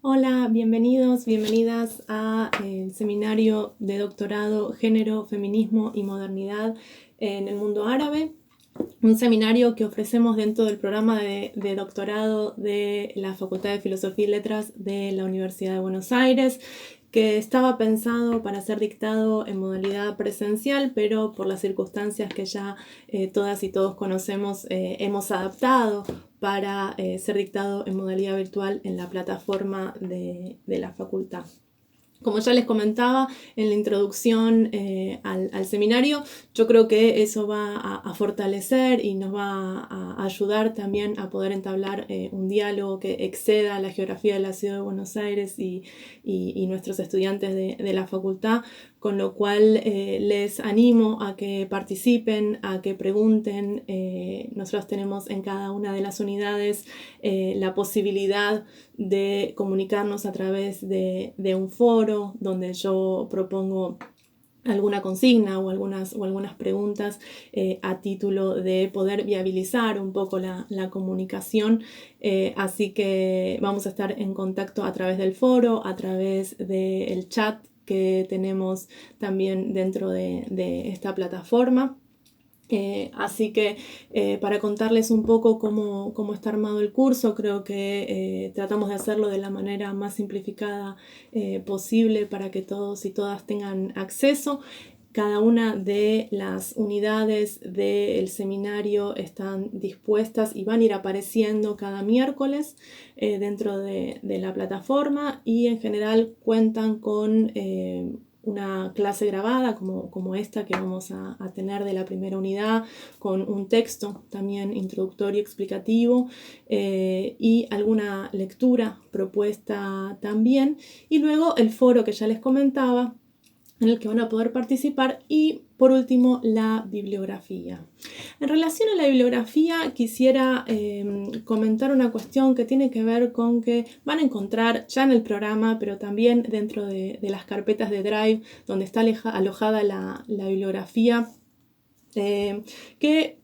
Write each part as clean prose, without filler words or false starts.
Hola, bienvenidos, bienvenidas al seminario de doctorado Género, Feminismo y Modernidad en el mundo árabe. Un seminario que ofrecemos dentro del programa de doctorado de la Facultad de Filosofía y Letras de la Universidad de Buenos Aires, que estaba pensado para ser dictado en modalidad presencial, pero por las circunstancias que ya todas y todos conocemos, hemos adaptado para ser dictado en modalidad virtual en la plataforma de la facultad. Como ya les comentaba en la introducción al seminario, yo creo que eso va a fortalecer y nos va a ayudar también a poder entablar un diálogo que exceda la geografía de la ciudad de Buenos Aires y nuestros estudiantes de la facultad, con lo cual les animo a que participen, a que pregunten. Nosotros tenemos en cada una de las unidades la posibilidad de comunicarnos a través de un foro donde yo propongo alguna consigna o algunas preguntas a título de poder viabilizar un poco la comunicación. Así que vamos a estar en contacto a través del foro, a través del chat que tenemos también dentro de esta plataforma. Así que para contarles un poco cómo está armado el curso, creo que tratamos de hacerlo de la manera más simplificada posible para que todos y todas tengan acceso. Cada una de las unidades del seminario están dispuestas y van a ir apareciendo cada miércoles dentro de la plataforma, y en general cuentan con una clase grabada como esta que vamos a tener de la primera unidad, con un texto también introductorio explicativo y alguna lectura propuesta también, y luego el foro que ya les comentaba en el que van a poder participar, y por último la bibliografía. En relación a la bibliografía quisiera comentar una cuestión que tiene que ver con que van a encontrar ya en el programa, pero también dentro de las carpetas de Drive donde está alojada la bibliografía, que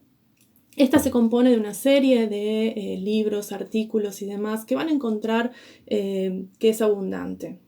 esta se compone de una serie de libros, artículos y demás que van a encontrar que es abundante.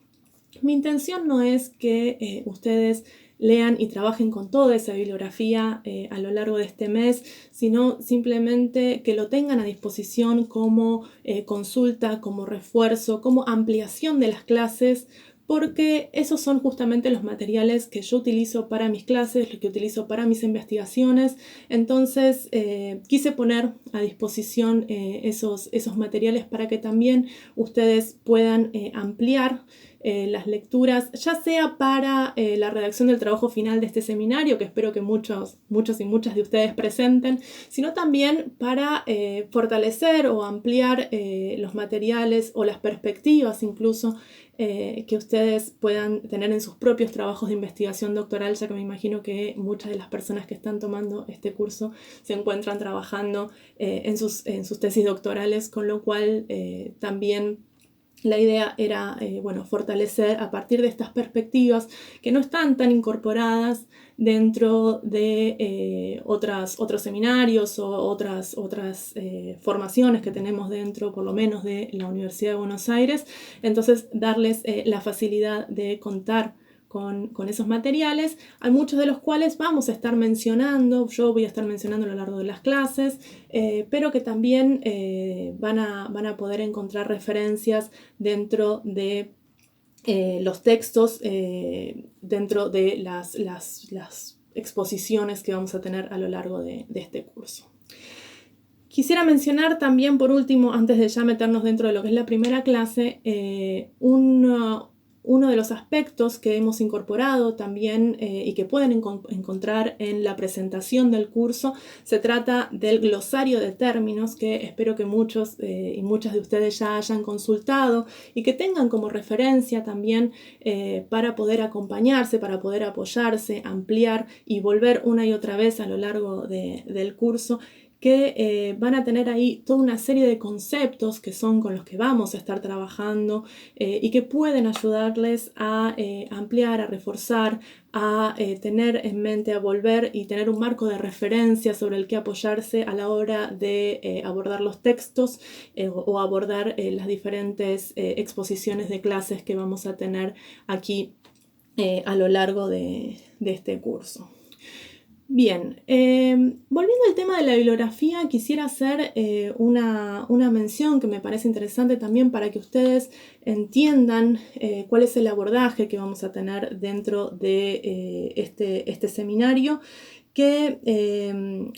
Mi intención no es que ustedes lean y trabajen con toda esa bibliografía a lo largo de este mes, sino simplemente que lo tengan a disposición como consulta, como refuerzo, como ampliación de las clases, porque esos son justamente los materiales que yo utilizo para mis clases, los que utilizo para mis investigaciones. Entonces quise poner a disposición esos materiales para que también ustedes puedan ampliar las lecturas, ya sea para la redacción del trabajo final de este seminario, que espero que muchos y muchas de ustedes presenten, sino también para fortalecer o ampliar los materiales o las perspectivas incluso que ustedes puedan tener en sus propios trabajos de investigación doctoral, ya que me imagino que muchas de las personas que están tomando este curso se encuentran trabajando en sus tesis doctorales, con lo cual también la idea era fortalecer a partir de estas perspectivas que no están tan incorporadas dentro de otros seminarios o otras formaciones que tenemos dentro, por lo menos, de la Universidad de Buenos Aires. Entonces, darles la facilidad de contar con esos materiales, a muchos de los cuales vamos a estar mencionando, yo voy a estar mencionando a lo largo de las clases, pero que también van a poder encontrar referencias dentro de los textos, dentro de las exposiciones que vamos a tener a lo largo de este curso. Quisiera mencionar también, por último, antes de ya meternos dentro de lo que es la primera clase, uno de los aspectos que hemos incorporado también y que pueden encontrar en la presentación del curso. Se trata del glosario de términos, que espero que muchos y muchas de ustedes ya hayan consultado y que tengan como referencia también para poder acompañarse, para poder apoyarse, ampliar y volver una y otra vez a lo largo del curso, que van a tener ahí toda una serie de conceptos que son con los que vamos a estar trabajando y que pueden ayudarles a ampliar, a reforzar, a tener en mente, a volver y tener un marco de referencia sobre el que apoyarse a la hora de abordar los textos o abordar las diferentes exposiciones de clases que vamos a tener aquí a lo largo de este curso. Bien, volviendo al tema de la bibliografía, quisiera hacer una mención que me parece interesante también para que ustedes entiendan cuál es el abordaje que vamos a tener dentro de este seminario, que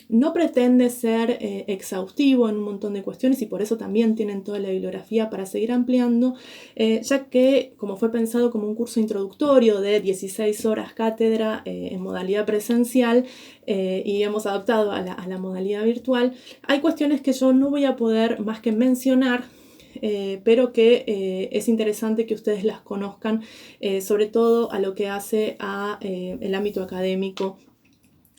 no pretende ser exhaustivo en un montón de cuestiones y por eso también tienen toda la bibliografía para seguir ampliando, ya que como fue pensado como un curso introductorio de 16 horas cátedra en modalidad presencial y hemos adoptado a la modalidad virtual, hay cuestiones que yo no voy a poder más que mencionar, pero que es interesante que ustedes las conozcan, sobre todo a lo que hace a el ámbito académico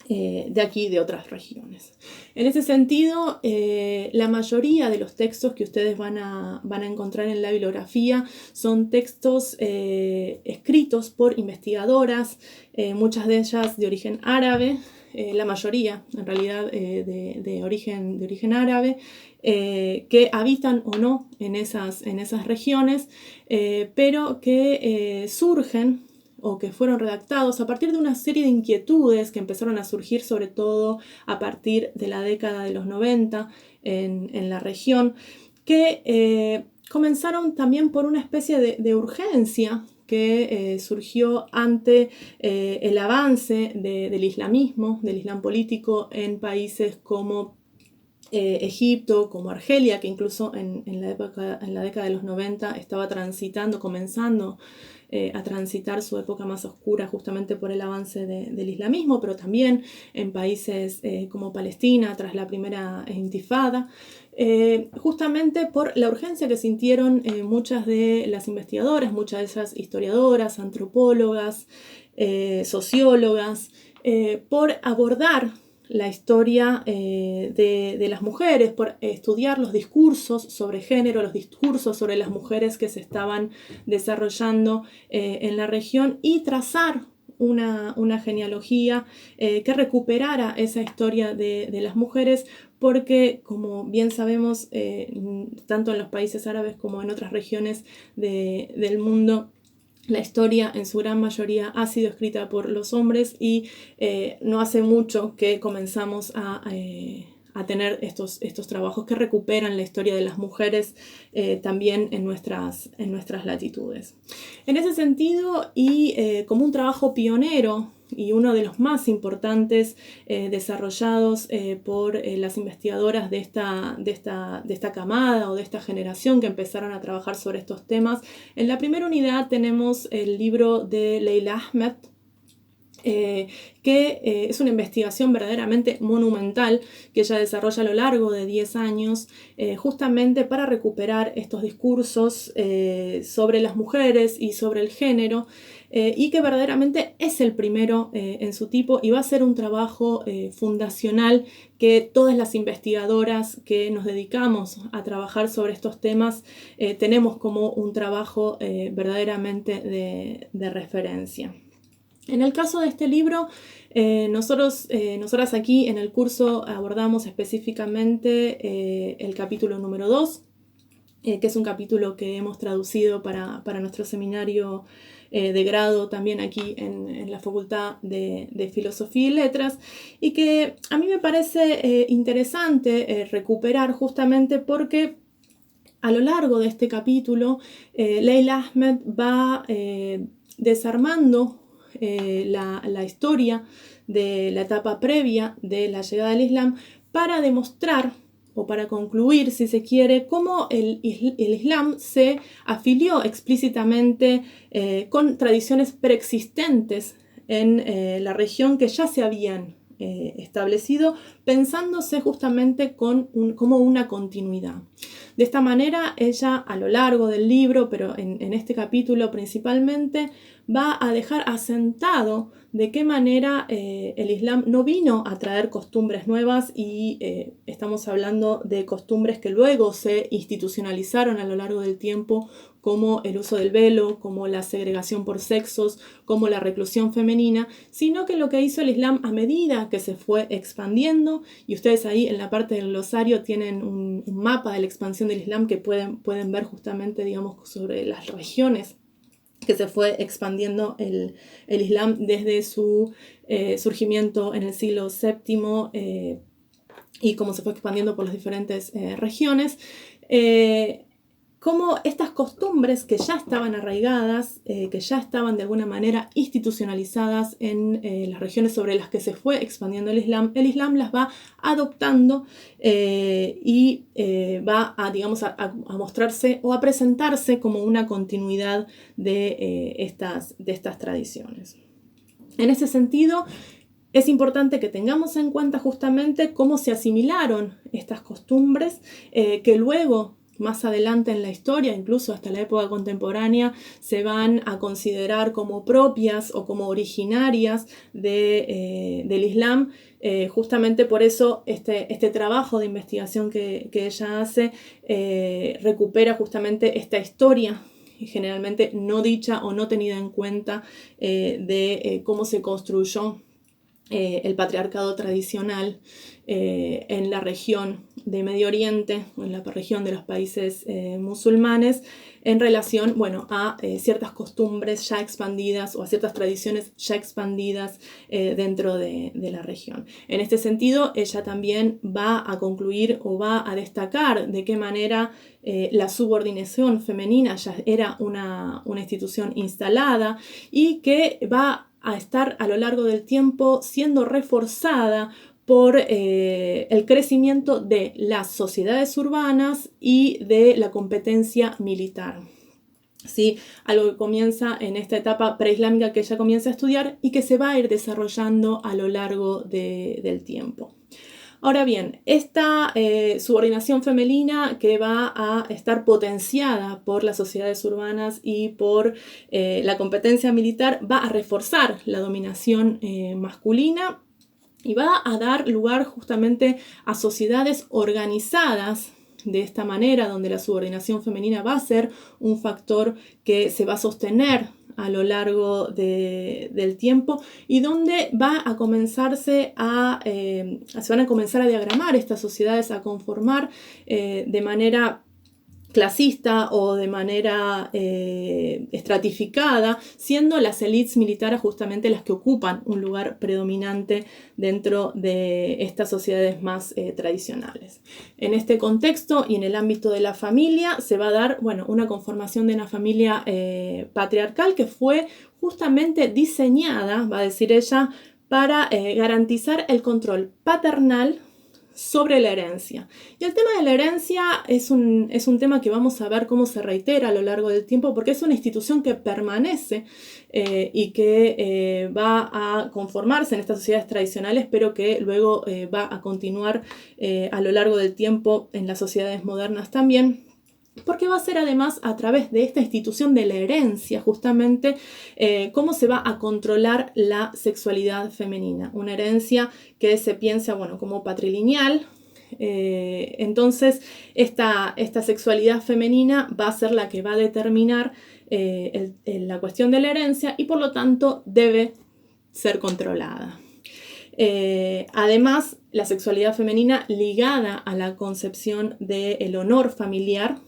de aquí y de otras regiones. En ese sentido, la mayoría de los textos que ustedes van a encontrar en la bibliografía son textos escritos por investigadoras, muchas de ellas de origen árabe, la mayoría en realidad de origen árabe, que habitan o no en esas regiones, pero que surgen o que fueron redactados a partir de una serie de inquietudes que empezaron a surgir sobre todo a partir de la década de los 90 en la región, que comenzaron también por una especie de urgencia que surgió ante el avance del islamismo, del islam político en países como Egipto, como Argelia, que incluso en la década de los 90 estaba comenzando a transitar su época más oscura justamente por el avance del islamismo, pero también en países como Palestina tras la primera intifada, justamente por la urgencia que sintieron muchas de las investigadoras, muchas de esas historiadoras, antropólogas, sociólogas, por abordar la historia de las mujeres, por estudiar los discursos sobre género, los discursos sobre las mujeres que se estaban desarrollando en la región y trazar una genealogía que recuperara esa historia de las mujeres, porque como bien sabemos, tanto en los países árabes como en otras regiones del mundo, la historia en su gran mayoría ha sido escrita por los hombres y no hace mucho que comenzamos a tener estos trabajos que recuperan la historia de las mujeres también en nuestras latitudes. En ese sentido, y como un trabajo pionero y uno de los más importantes desarrollados por las investigadoras de esta camada o de esta generación que empezaron a trabajar sobre estos temas. En la primera unidad tenemos el libro de Leila Ahmed, que es una investigación verdaderamente monumental que ella desarrolla a lo largo de 10 años, justamente para recuperar estos discursos sobre las mujeres y sobre el género, y que verdaderamente es el primero en su tipo y va a ser un trabajo fundacional que todas las investigadoras que nos dedicamos a trabajar sobre estos temas tenemos como un trabajo verdaderamente de referencia. En el caso de este libro, nosotras aquí en el curso abordamos específicamente el capítulo número 2, que es un capítulo que hemos traducido para nuestro seminario de grado también aquí en la Facultad de Filosofía y Letras, y que a mí me parece interesante recuperar justamente porque a lo largo de este capítulo Leila Ahmed va desarmando la historia de la etapa previa de la llegada del Islam para demostrar o para concluir, si se quiere, cómo el Islam se afilió explícitamente con tradiciones preexistentes en la región que ya se habían establecido, pensándose justamente como una continuidad. De esta manera, ella a lo largo del libro, pero en este capítulo principalmente, va a dejar asentado de qué manera el Islam no vino a traer costumbres nuevas y estamos hablando de costumbres que luego se institucionalizaron a lo largo del tiempo, como el uso del velo, como la segregación por sexos, como la reclusión femenina, sino que lo que hizo el Islam a medida que se fue expandiendo, y ustedes ahí en la parte del glosario tienen un mapa de la expansión del Islam que pueden ver justamente, digamos, sobre las regiones que se fue expandiendo el Islam desde su surgimiento en el siglo VII y cómo se fue expandiendo por las diferentes regiones. Cómo estas costumbres que ya estaban arraigadas, que ya estaban de alguna manera institucionalizadas en las regiones sobre las que se fue expandiendo el Islam las va adoptando y va a, digamos, a mostrarse o a presentarse como una continuidad de estas tradiciones. En ese sentido, es importante que tengamos en cuenta justamente cómo se asimilaron estas costumbres que luego, más adelante en la historia, incluso hasta la época contemporánea, se van a considerar como propias o como originarias del Islam. Justamente por eso este trabajo de investigación que ella hace recupera justamente esta historia generalmente no dicha o no tenida en cuenta de cómo se construyó el patriarcado tradicional en la región de Medio Oriente, o en la región de los países musulmanes, en relación, bueno, a ciertas costumbres ya expandidas o a ciertas tradiciones ya expandidas dentro de la región. En este sentido, ella también va a concluir o va a destacar de qué manera la subordinación femenina ya era una institución instalada y que va a estar a lo largo del tiempo siendo reforzada por el crecimiento de las sociedades urbanas y de la competencia militar. ¿Sí? Algo que comienza en esta etapa preislámica que ella comienza a estudiar y que se va a ir desarrollando a lo largo del tiempo. Ahora bien, esta subordinación femenina que va a estar potenciada por las sociedades urbanas y por la competencia militar va a reforzar la dominación masculina y va a dar lugar justamente a sociedades organizadas de esta manera, donde la subordinación femenina va a ser un factor que se va a sostener a lo largo del tiempo y donde va a comenzarse se van a comenzar a diagramar estas sociedades, a conformar de manera clasista o de manera estratificada, siendo las élites militares justamente las que ocupan un lugar predominante dentro de estas sociedades más tradicionales. En este contexto y en el ámbito de la familia se va a dar, bueno, una conformación de una familia patriarcal que fue justamente diseñada, va a decir ella, para garantizar el control paternal sobre la herencia. Y el tema de la herencia es un tema que vamos a ver cómo se reitera a lo largo del tiempo, porque es una institución que permanece y que va a conformarse en estas sociedades tradicionales, pero que luego va a continuar a lo largo del tiempo en las sociedades modernas también. Porque va a ser además a través de esta institución de la herencia justamente cómo se va a controlar la sexualidad femenina. Una herencia que se piensa, bueno, como patrilineal. Entonces esta sexualidad femenina va a ser la que va a determinar la cuestión de la herencia y por lo tanto debe ser controlada. Además, la sexualidad femenina ligada a la concepción del honor familiar.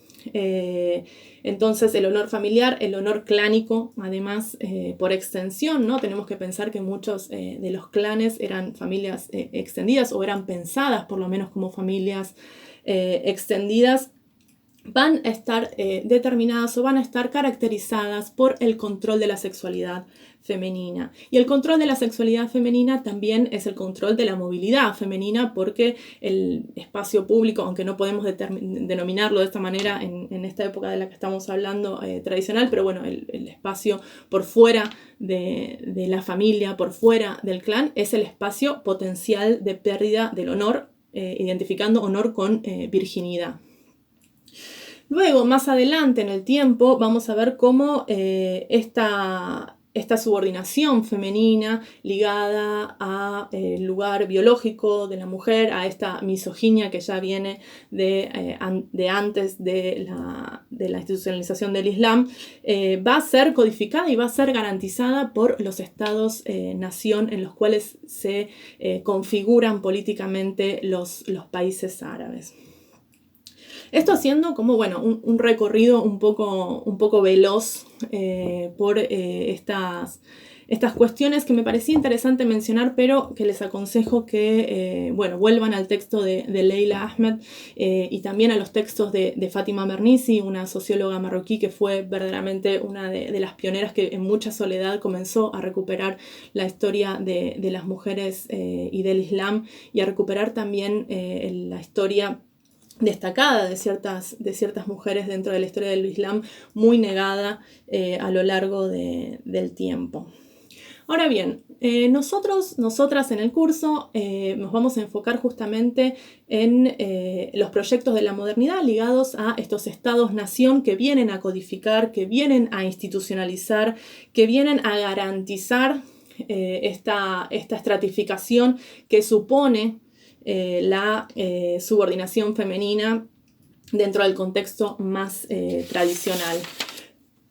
Entonces el honor familiar, el honor clánico, además por extensión, ¿no? Tenemos que pensar que muchos de los clanes eran familias extendidas o eran pensadas por lo menos como familias extendidas, van a estar determinadas o van a estar caracterizadas por el control de la sexualidad femenina. Y el control de la sexualidad femenina también es el control de la movilidad femenina, porque el espacio público, aunque no podemos denominarlo de esta manera en esta época de la que estamos hablando tradicional, pero bueno, el espacio por fuera de la familia, por fuera del clan, es el espacio potencial de pérdida del honor, identificando honor con virginidad. Luego, más adelante en el tiempo, vamos a ver cómo esta esta subordinación femenina ligada al lugar biológico de la mujer, a esta misoginia que ya viene de antes de la institucionalización del Islam, va a ser codificada y va a ser garantizada por los estados-nación en los cuales se configuran políticamente los países árabes. Esto haciendo como, bueno, un recorrido un poco veloz por estas cuestiones que me parecía interesante mencionar, pero que les aconsejo que vuelvan al texto de Leila Ahmed y también a los textos de Fátima Mernissi, una socióloga marroquí que fue verdaderamente una de las pioneras que en mucha soledad comenzó a recuperar la historia de las mujeres y del Islam, y a recuperar también la historia destacada de ciertas mujeres dentro de la historia del Islam, muy negada a lo largo del tiempo. Ahora bien, nosotras en el curso nos vamos a enfocar justamente en los proyectos de la modernidad ligados a estos estados-nación que vienen a codificar, que vienen a institucionalizar, que vienen a garantizar esta estratificación que supone la subordinación femenina dentro del contexto más tradicional.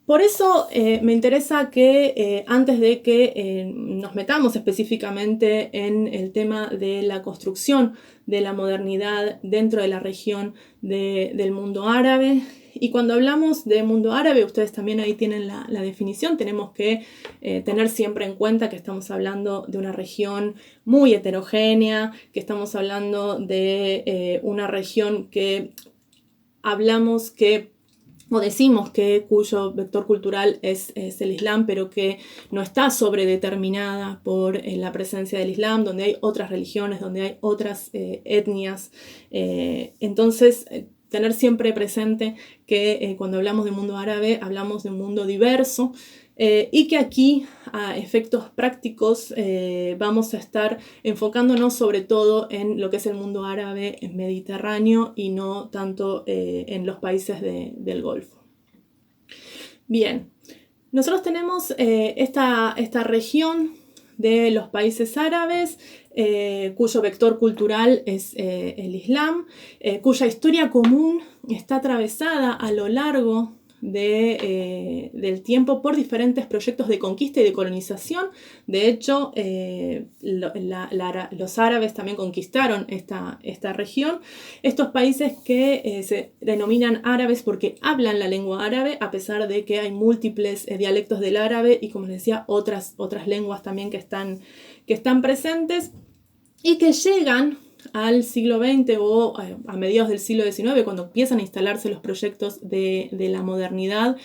Por eso me interesa que antes de que nos metamos específicamente en el tema de la construcción de la modernidad dentro de la región del mundo árabe, y cuando hablamos de mundo árabe, ustedes también ahí tienen la definición, tenemos que tener siempre en cuenta que estamos hablando de una región muy heterogénea, que estamos hablando de una región que hablamos que o decimos que cuyo vector cultural es el Islam, pero que no está sobredeterminada por la presencia del Islam, donde hay otras religiones, donde hay otras etnias. Entonces, tener siempre presente que cuando hablamos de mundo árabe, hablamos de un mundo diverso, y que aquí, a efectos prácticos, vamos a estar enfocándonos sobre todo en lo que es el mundo árabe mediterráneo y no tanto en los países del Golfo. Bien, nosotros tenemos esta región de los países árabes, cuyo vector cultural es el Islam, cuya historia común está atravesada a lo largo del tiempo por diferentes proyectos de conquista y de colonización. De hecho, los árabes también conquistaron esta región. Estos países que se denominan árabes porque hablan la lengua árabe, a pesar de que hay múltiples dialectos del árabe y, como les decía, otras lenguas también que están presentes y que llegan al siglo XX o a mediados del siglo XIX, cuando empiezan a instalarse los proyectos de la modernidad,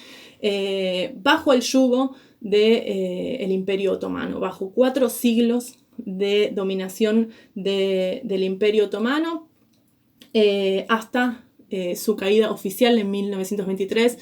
bajo el yugo del Imperio Otomano, bajo 4 siglos de dominación del Imperio Otomano, hasta su caída oficial en 1923,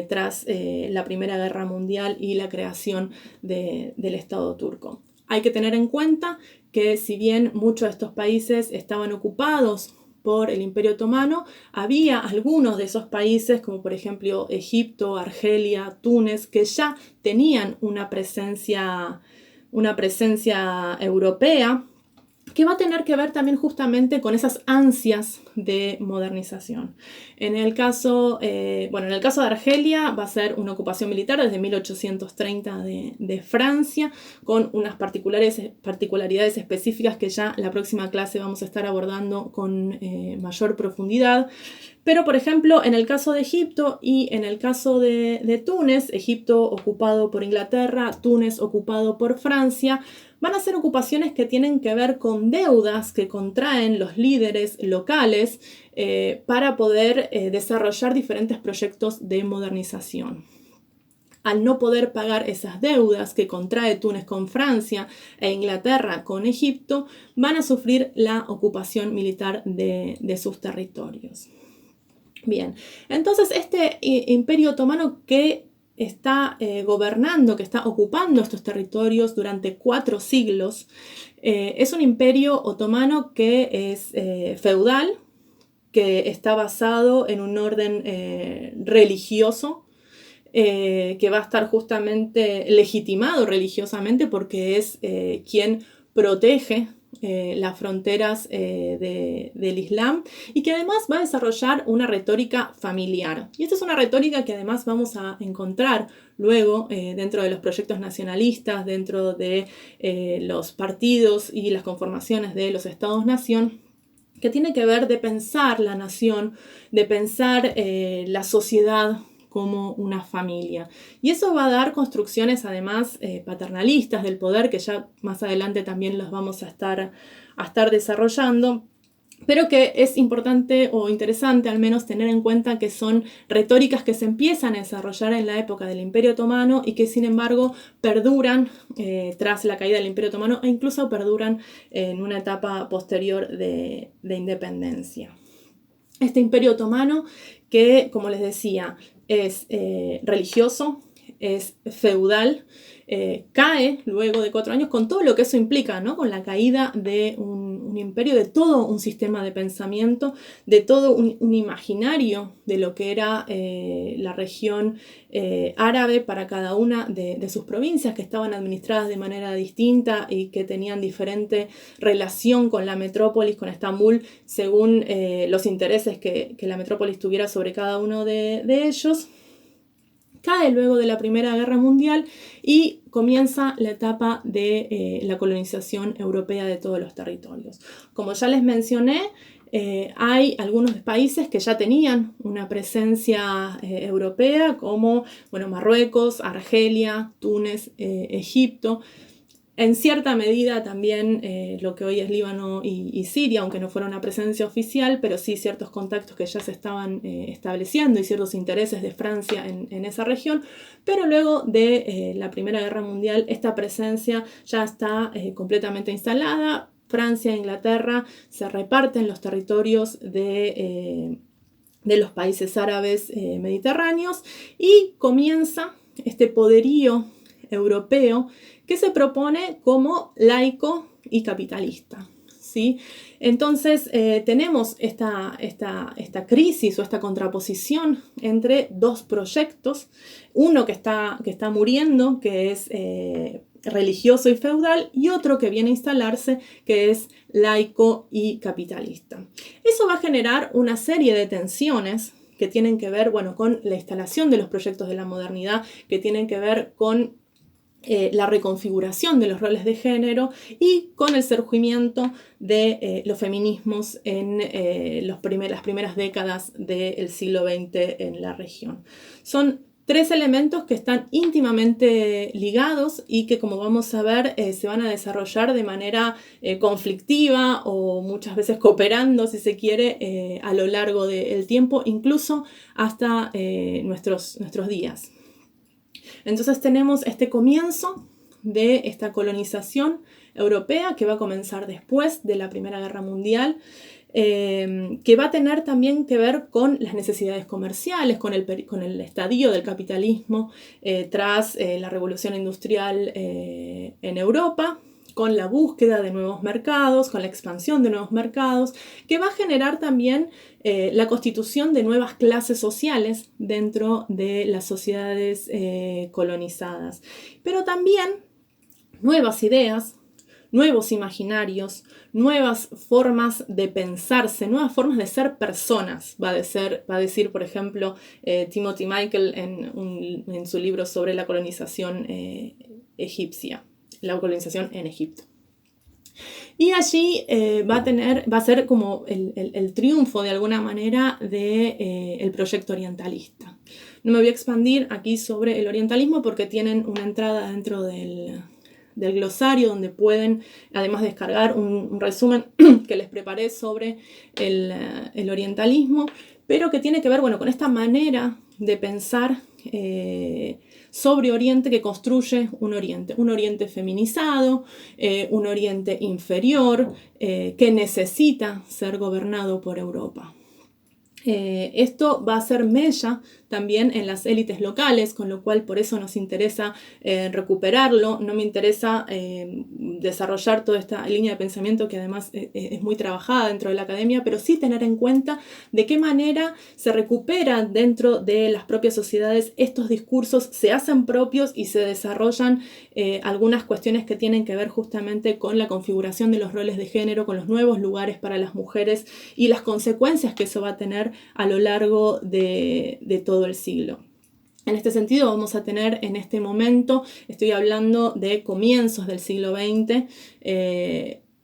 tras la Primera Guerra Mundial y la creación del Estado turco. Hay que tener en cuenta que si bien muchos de estos países estaban ocupados por el Imperio Otomano, había algunos de esos países, como por ejemplo Egipto, Argelia, Túnez, que ya tenían una presencia europea, que va a tener que ver también justamente con esas ansias de modernización. En el caso de Argelia va a ser una ocupación militar desde 1830 de Francia, con unas particularidades específicas que ya la próxima clase vamos a estar abordando con mayor profundidad. Pero, por ejemplo, en el caso de Egipto y en el caso de Túnez, Egipto ocupado por Inglaterra, Túnez ocupado por Francia, van a ser ocupaciones que tienen que ver con deudas que contraen los líderes locales para poder desarrollar diferentes proyectos de modernización. Al no poder pagar esas deudas que contrae Túnez con Francia e Inglaterra con Egipto, van a sufrir la ocupación militar de sus territorios. Bien, entonces este Imperio Otomano que está gobernando, que está ocupando estos territorios durante 4 siglos, es un imperio otomano que es feudal, que está basado en un orden religioso, que va a estar justamente legitimado religiosamente porque es quien protege las fronteras del Islam, y que además va a desarrollar una retórica familiar. Y esta es una retórica que además vamos a encontrar luego dentro de los proyectos nacionalistas, dentro de los partidos y las conformaciones de los estados-nación, que tiene que ver de pensar la nación, de pensar la sociedad como una familia. Y eso va a dar construcciones además paternalistas del poder, que ya más adelante también los vamos a estar desarrollando, pero que es importante o interesante al menos tener en cuenta que son retóricas que se empiezan a desarrollar en la época del Imperio Otomano y que sin embargo perduran tras la caída del Imperio Otomano e incluso perduran en una etapa posterior de independencia. Este Imperio Otomano que, como les decía, es religioso, es feudal, cae luego de 4 años con todo lo que eso implica, ¿no? Con la caída de un imperio, de todo un sistema de pensamiento, de todo un imaginario de lo que era la región árabe para cada una de sus provincias, que estaban administradas de manera distinta y que tenían diferente relación con la metrópolis, con Estambul, según los intereses que la metrópolis tuviera sobre cada uno de ellos. Cae luego de la Primera Guerra Mundial y comienza la etapa de la colonización europea de todos los territorios. Como ya les mencioné, hay algunos países que ya tenían una presencia europea, como Marruecos, Argelia, Túnez, Egipto. En cierta medida también lo que hoy es Líbano y Siria, aunque no fuera una presencia oficial, pero sí ciertos contactos que ya se estaban estableciendo y ciertos intereses de Francia en esa región. Pero luego de la Primera Guerra Mundial, esta presencia ya está completamente instalada. Francia e Inglaterra se reparten los territorios de los países árabes mediterráneos y comienza este poderío europeo que se propone como laico y capitalista, ¿sí? Entonces tenemos esta crisis o esta contraposición entre dos proyectos, uno que está muriendo, que es religioso y feudal, y otro que viene a instalarse, que es laico y capitalista. Eso va a generar una serie de tensiones que tienen que ver, con la instalación de los proyectos de la modernidad, que tienen que ver con la reconfiguración de los roles de género y con el surgimiento de los feminismos en las primeras décadas del siglo XX en la región. Son 3 elementos que están íntimamente ligados y que, como vamos a ver, se van a desarrollar de manera conflictiva o muchas veces cooperando, si se quiere, a lo largo del tiempo, incluso hasta nuestros días. Entonces tenemos este comienzo de esta colonización europea que va a comenzar después de la Primera Guerra Mundial, que va a tener también que ver con las necesidades comerciales, con el estadio del capitalismo tras la revolución industrial en Europa, con la búsqueda de nuevos mercados, con la expansión de nuevos mercados, que va a generar también la constitución de nuevas clases sociales dentro de las sociedades colonizadas. Pero también nuevas ideas, nuevos imaginarios, nuevas formas de pensarse, nuevas formas de ser personas, va a decir, por ejemplo, Timothy Michael en su libro sobre la colonización egipcia. La colonización en Egipto. Y allí va a ser como el triunfo de alguna manera del proyecto orientalista. No me voy a expandir aquí sobre el orientalismo porque tienen una entrada dentro del glosario donde pueden además descargar un resumen que les preparé sobre el orientalismo, pero que tiene que ver con esta manera de pensar sobre Oriente, que construye un Oriente feminizado, un Oriente inferior, que necesita ser gobernado por Europa. Esto va a ser mella también en las élites locales, con lo cual por eso nos interesa recuperarlo. No me interesa desarrollar toda esta línea de pensamiento que además es muy trabajada dentro de la academia, pero sí tener en cuenta de qué manera se recuperan dentro de las propias sociedades estos discursos, se hacen propios y se desarrollan algunas cuestiones que tienen que ver justamente con la configuración de los roles de género, con los nuevos lugares para las mujeres y las consecuencias que eso va a tener a lo largo de todo el siglo. En este sentido vamos a tener en este momento, estoy hablando de comienzos del siglo XX,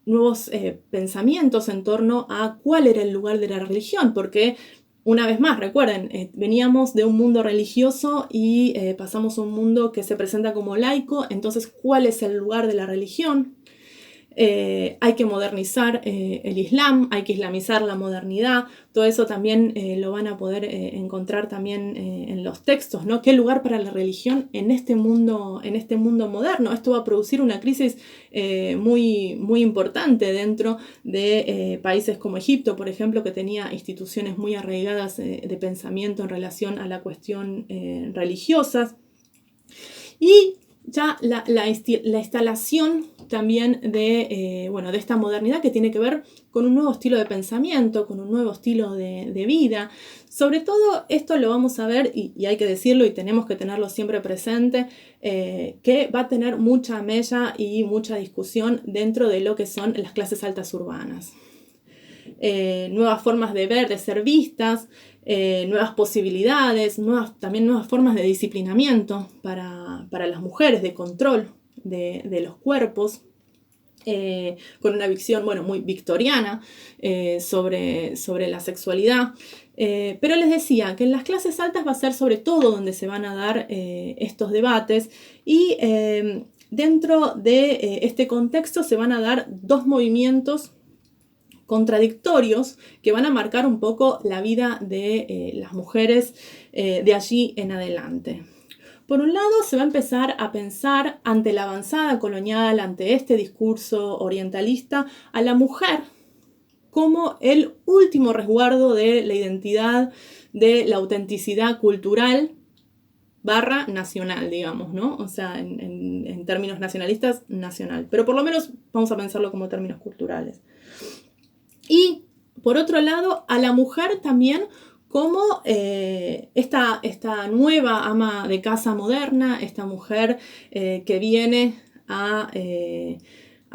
nuevos pensamientos en torno a cuál era el lugar de la religión, porque una vez más, recuerden, veníamos de un mundo religioso y pasamos a un mundo que se presenta como laico, entonces, ¿cuál es el lugar de la religión? Hay que modernizar el Islam, hay que islamizar la modernidad, todo eso también lo van a poder encontrar también en los textos, ¿no? ¿Qué lugar para la religión en este mundo moderno? Esto va a producir una crisis muy, muy importante dentro de países como Egipto, por ejemplo, que tenía instituciones muy arraigadas de pensamiento en relación a la cuestión religiosa. Y ya la instalación también de esta modernidad que tiene que ver con un nuevo estilo de pensamiento, con un nuevo estilo de vida. Sobre todo esto lo vamos a ver, y hay que decirlo y tenemos que tenerlo siempre presente, que va a tener mucha mella y mucha discusión dentro de lo que son las clases altas urbanas. Nuevas formas de ver, de ser vistas, nuevas posibilidades, también nuevas formas de disciplinamiento para las mujeres, de control de los cuerpos, con una visión muy victoriana sobre la sexualidad. Pero les decía que en las clases altas va a ser sobre todo donde se van a dar estos debates y dentro de este contexto se van a dar dos movimientos contradictorios que van a marcar un poco la vida de las mujeres de allí en adelante. Por un lado, se va a empezar a pensar ante la avanzada colonial, ante este discurso orientalista, a la mujer como el último resguardo de la identidad, de la autenticidad cultural / nacional, digamos, ¿no? O sea, en términos nacionalistas, nacional. Pero por lo menos vamos a pensarlo como términos culturales. Y, por otro lado, a la mujer también como esta nueva ama de casa moderna, esta mujer que viene a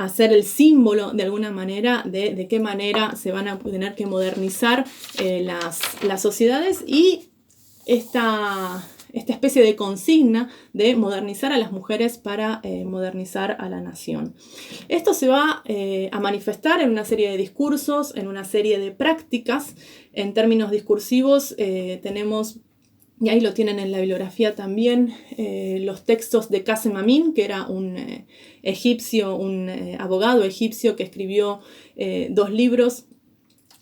ser el símbolo, de alguna manera, de qué manera se van a tener que modernizar las sociedades y esta especie de consigna de modernizar a las mujeres para modernizar a la nación. Esto se va a manifestar en una serie de discursos, en una serie de prácticas. En términos discursivos tenemos, y ahí lo tienen en la bibliografía también, los textos de Qasem Amin, que era un egipcio, un abogado egipcio que escribió dos libros,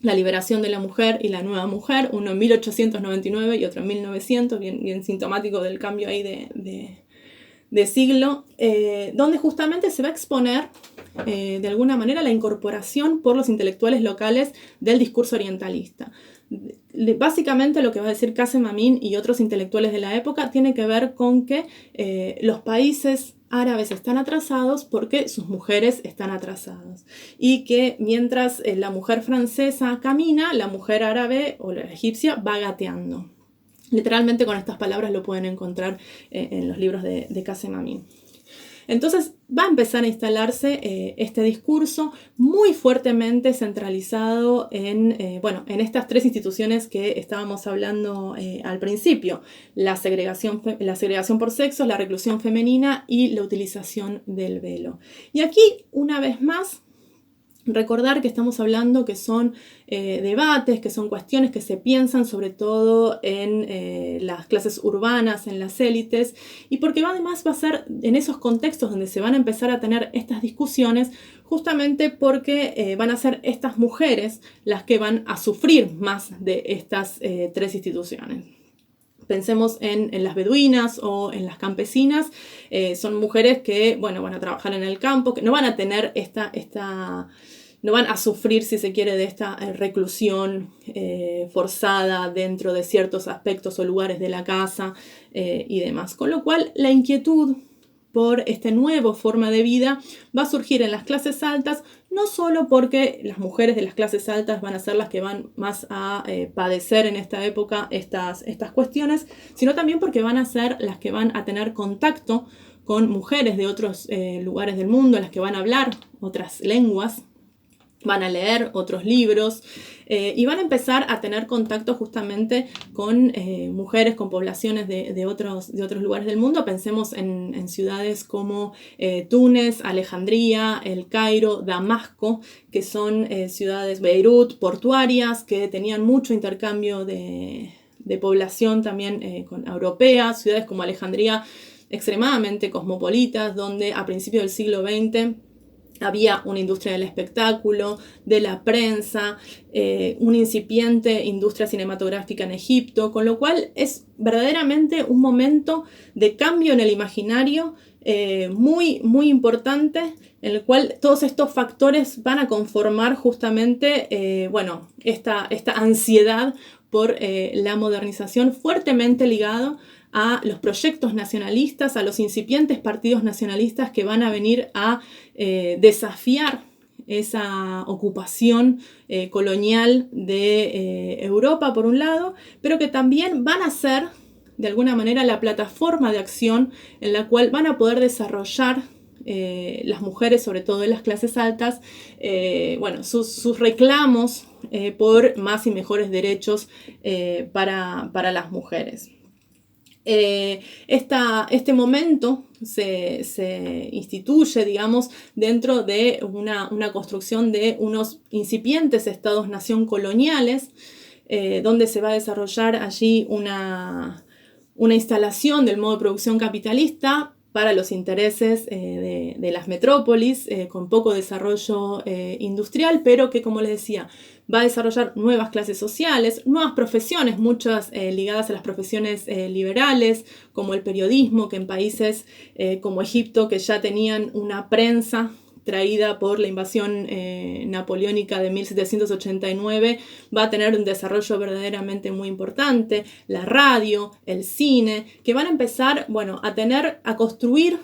La liberación de la mujer y la nueva mujer, uno en 1899 y otro en 1900, bien sintomático del cambio ahí de siglo, donde justamente se va a exponer de alguna manera la incorporación por los intelectuales locales del discurso orientalista. Básicamente lo que va a decir Qasem Amin y otros intelectuales de la época tiene que ver con que los países árabes están atrasados porque sus mujeres están atrasadas y que mientras la mujer francesa camina, la mujer árabe o la egipcia va gateando. Literalmente con estas palabras lo pueden encontrar en los libros de Qasem Amin. Entonces va a empezar a instalarse este discurso muy fuertemente centralizado en estas tres instituciones que estábamos hablando al principio: la segregación por sexos, la reclusión femenina y la utilización del velo. Y aquí, una vez más, recordar que estamos hablando que son debates, que son cuestiones que se piensan sobre todo en las clases urbanas, en las élites, y porque además va a ser en esos contextos donde se van a empezar a tener estas discusiones, justamente porque van a ser estas mujeres las que van a sufrir más de estas tres instituciones. Pensemos en las beduinas o en las campesinas. Son mujeres que van a trabajar en el campo, que no van a tener esta no van a sufrir, si se quiere, de esta reclusión forzada dentro de ciertos aspectos o lugares de la casa y demás. Con lo cual, la inquietud por esta nueva forma de vida va a surgir en las clases altas, no solo porque las mujeres de las clases altas van a ser las que van más a padecer en esta época estas cuestiones, sino también porque van a ser las que van a tener contacto con mujeres de otros lugares del mundo, las que van a hablar otras lenguas, van a leer otros libros y van a empezar a tener contacto justamente con mujeres, con poblaciones de otros lugares del mundo. Pensemos en ciudades como Túnez, Alejandría, El Cairo, Damasco, que son ciudades, Beirut, portuarias, que tenían mucho intercambio de población también con europea. Ciudades como Alejandría, extremadamente cosmopolitas, donde a principios del siglo XX había una industria del espectáculo, de la prensa, una incipiente industria cinematográfica en Egipto, con lo cual es verdaderamente un momento de cambio en el imaginario muy, muy importante, en el cual todos estos factores van a conformar justamente esta ansiedad por la modernización, fuertemente ligado a los proyectos nacionalistas, a los incipientes partidos nacionalistas que van a venir a desafiar esa ocupación colonial de Europa, por un lado, pero que también van a ser, de alguna manera, la plataforma de acción en la cual van a poder desarrollar las mujeres, sobre todo de las clases altas, sus reclamos por más y mejores derechos para las mujeres. Este momento se instituye, digamos, dentro de una construcción de unos incipientes estados-nación coloniales, donde se va a desarrollar allí una instalación del modo de producción capitalista para los intereses de las metrópolis, con poco desarrollo industrial, pero que, como les decía, va a desarrollar nuevas clases sociales, nuevas profesiones, muchas ligadas a las profesiones liberales, como el periodismo, que en países como Egipto, que ya tenían una prensa traída por la invasión napoleónica de 1789, va a tener un desarrollo verdaderamente muy importante, la radio, el cine, que van a empezar, a construir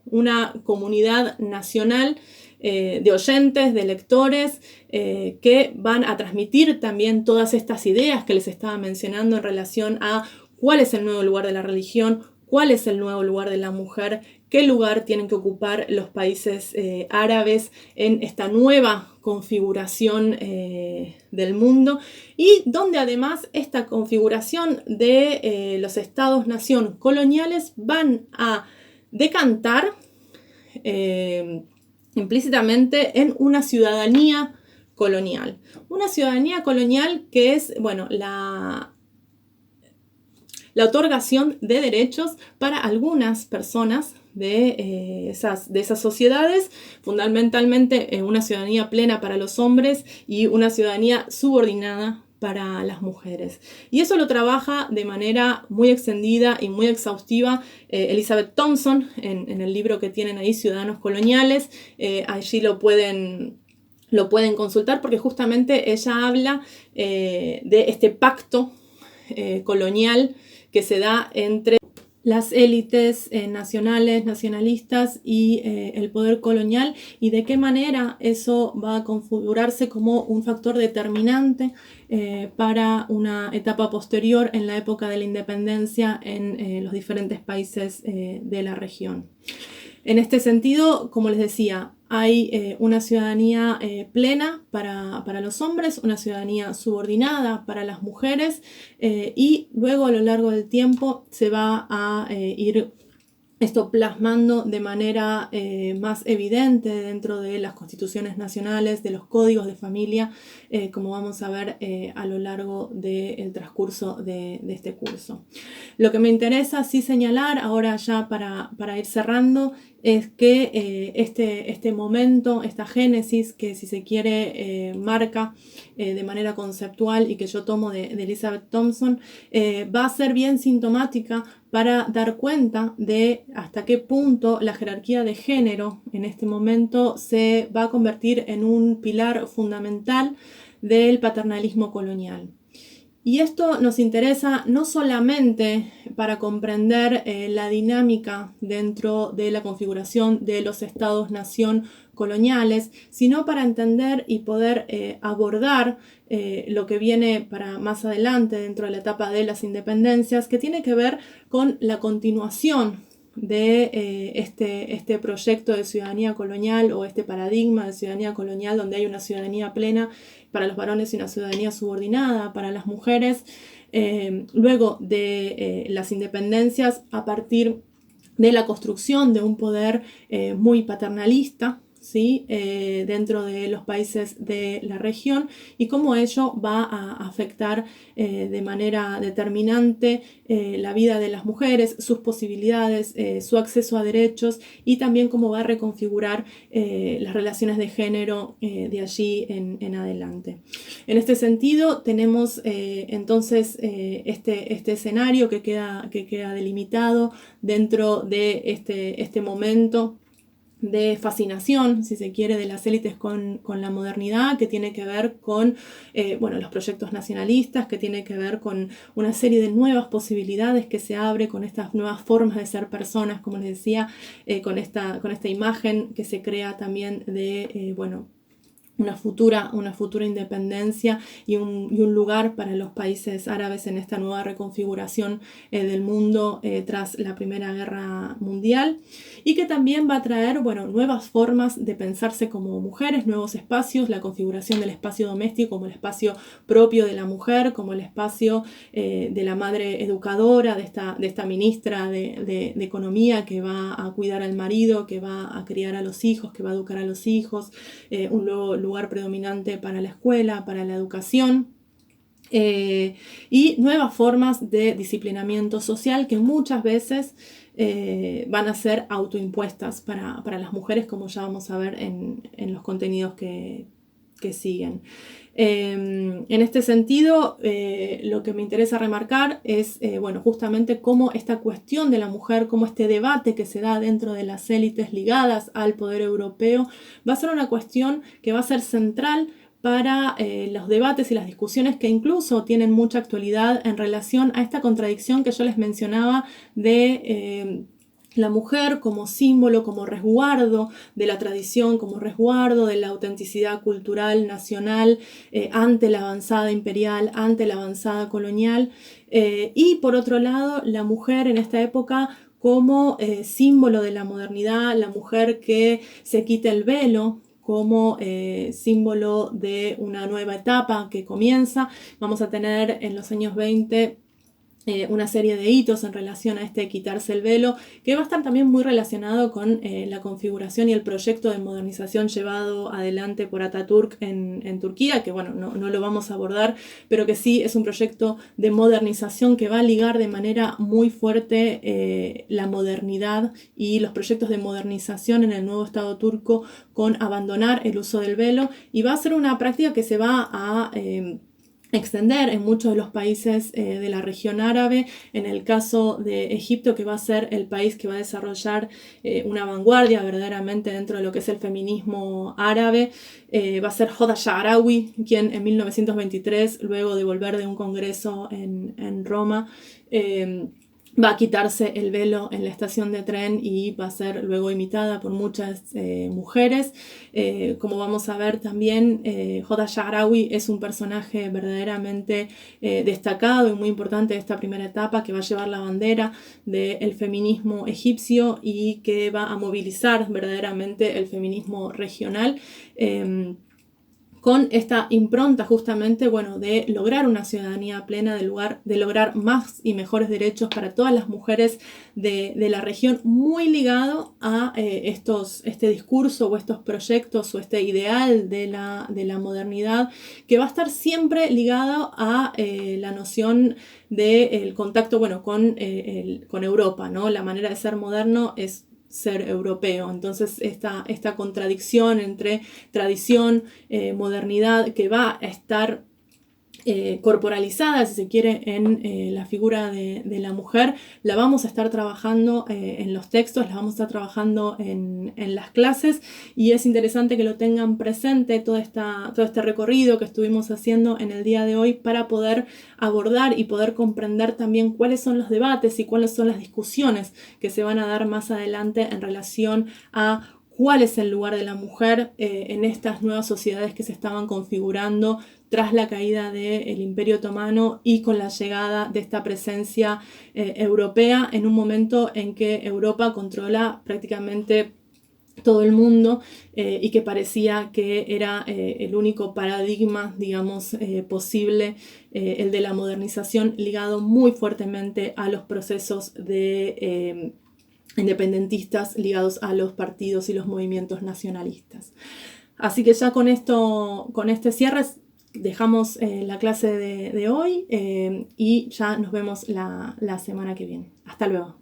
una comunidad nacional de oyentes, de lectores, que van a transmitir también todas estas ideas que les estaba mencionando en relación a cuál es el nuevo lugar de la religión, cuál es el nuevo lugar de la mujer, qué lugar tienen que ocupar los países árabes en esta nueva configuración del mundo, y donde además esta configuración de los estados-nación coloniales van a decantar implícitamente en una ciudadanía colonial. Una ciudadanía colonial que es, la otorgación de derechos para algunas personas de esas sociedades, fundamentalmente una ciudadanía plena para los hombres y una ciudadanía subordinada para las mujeres. Y eso lo trabaja de manera muy extendida y muy exhaustiva Elizabeth Thompson en el libro que tienen ahí, Ciudadanos Coloniales. Allí lo pueden consultar, porque justamente ella habla de este pacto colonial que se da entre las élites nacionales, nacionalistas y el poder colonial, y de qué manera eso va a configurarse como un factor determinante para una etapa posterior en la época de la independencia en los diferentes países de la región. En este sentido, como les decía, hay una ciudadanía plena para los hombres, una ciudadanía subordinada para las mujeres, y luego a lo largo del tiempo se va a ir esto plasmando de manera más evidente dentro de las constituciones nacionales, de los códigos de familia, como vamos a ver a lo largo del transcurso de este curso. Lo que me interesa sí señalar ahora, ya para ir cerrando, es que este momento, esta génesis que si se quiere marca de manera conceptual y que yo tomo de Elizabeth Thompson, va a ser bien sintomática para dar cuenta de hasta qué punto la jerarquía de género en este momento se va a convertir en un pilar fundamental del paternalismo colonial. Y esto nos interesa no solamente para comprender la dinámica dentro de la configuración de los estados-nación coloniales, sino para entender y poder abordar lo que viene para más adelante dentro de la etapa de las independencias, que tiene que ver con la continuación de este proyecto de ciudadanía colonial o este paradigma de ciudadanía colonial donde hay una ciudadanía plena para los varones y una ciudadanía subordinada para las mujeres, luego de las independencias a partir de la construcción de un poder muy paternalista, ¿sí? Dentro de los países de la región y cómo ello va a afectar de manera determinante la vida de las mujeres, sus posibilidades, su acceso a derechos y también cómo va a reconfigurar las relaciones de género de allí en adelante. En este sentido tenemos entonces este escenario que queda delimitado dentro de este momento de fascinación, si se quiere, de las élites con la modernidad, que tiene que ver con los proyectos nacionalistas, que tiene que ver con una serie de nuevas posibilidades que se abre con estas nuevas formas de ser personas, como les decía, con esta imagen que se crea también de, una futura independencia y un lugar para los países árabes en esta nueva reconfiguración del mundo tras la Primera Guerra Mundial, y que también va a traer nuevas formas de pensarse como mujeres, nuevos espacios, la configuración del espacio doméstico como el espacio propio de la mujer, como el espacio de la madre educadora, de esta ministra de Economía que va a cuidar al marido, que va a criar a los hijos, que va a educar a los hijos, un nuevo lugar predominante para la escuela, para la educación, y nuevas formas de disciplinamiento social que muchas veces van a ser autoimpuestas para las mujeres, como ya vamos a ver en los contenidos que siguen. En este sentido, lo que me interesa remarcar es justamente cómo esta cuestión de la mujer, cómo este debate que se da dentro de las élites ligadas al poder europeo va a ser una cuestión que va a ser central para los debates y las discusiones que incluso tienen mucha actualidad en relación a esta contradicción que yo les mencionaba de la mujer como símbolo, como resguardo de la tradición, como resguardo de la autenticidad cultural nacional ante la avanzada imperial, ante la avanzada colonial, y por otro lado la mujer en esta época como símbolo de la modernidad, la mujer que se quita el velo como símbolo de una nueva etapa que comienza. Vamos a tener en los años 20 una serie de hitos en relación a quitarse el velo, que va a estar también muy relacionado con la configuración y el proyecto de modernización llevado adelante por Atatürk en Turquía, que no lo vamos a abordar, pero que sí es un proyecto de modernización que va a ligar de manera muy fuerte la modernidad y los proyectos de modernización en el nuevo Estado turco con abandonar el uso del velo, y va a ser una práctica que se va a extender en muchos de los países de la región árabe. En el caso de Egipto, que va a ser el país que va a desarrollar una vanguardia verdaderamente dentro de lo que es el feminismo árabe, va a ser Hoda Sha'arawi, quien en 1923, luego de volver de un congreso en Roma, va a quitarse el velo en la estación de tren y va a ser luego imitada por muchas mujeres. Como vamos a ver también, Hoda Sha'arawi es un personaje verdaderamente destacado y muy importante de esta primera etapa, que va a llevar la bandera del feminismo egipcio y que va a movilizar verdaderamente el feminismo regional. Con esta impronta justamente, de lograr una ciudadanía plena, de lograr más y mejores derechos para todas las mujeres de la región, muy ligado a este discurso o estos proyectos o este ideal de la modernidad, que va a estar siempre ligado a la noción del contacto con Europa, ¿no? La manera de ser moderno es ser europeo. Entonces esta contradicción entre tradición, modernidad, que va a estar corporalizada, si se quiere, en la figura de la mujer, la vamos a estar trabajando en los textos, la vamos a estar trabajando en las clases, y es interesante que lo tengan presente todo este recorrido que estuvimos haciendo en el día de hoy para poder abordar y poder comprender también cuáles son los debates y cuáles son las discusiones que se van a dar más adelante en relación a cuál es el lugar de la mujer en estas nuevas sociedades que se estaban configurando tras la caída del Imperio Otomano y con la llegada de esta presencia europea en un momento en que Europa controla prácticamente todo el mundo y que parecía que era el único paradigma, digamos, posible, el de la modernización, ligado muy fuertemente a los procesos de independentistas ligados a los partidos y los movimientos nacionalistas. Así que ya con este cierre dejamos la clase de hoy y ya nos vemos la semana que viene. Hasta luego.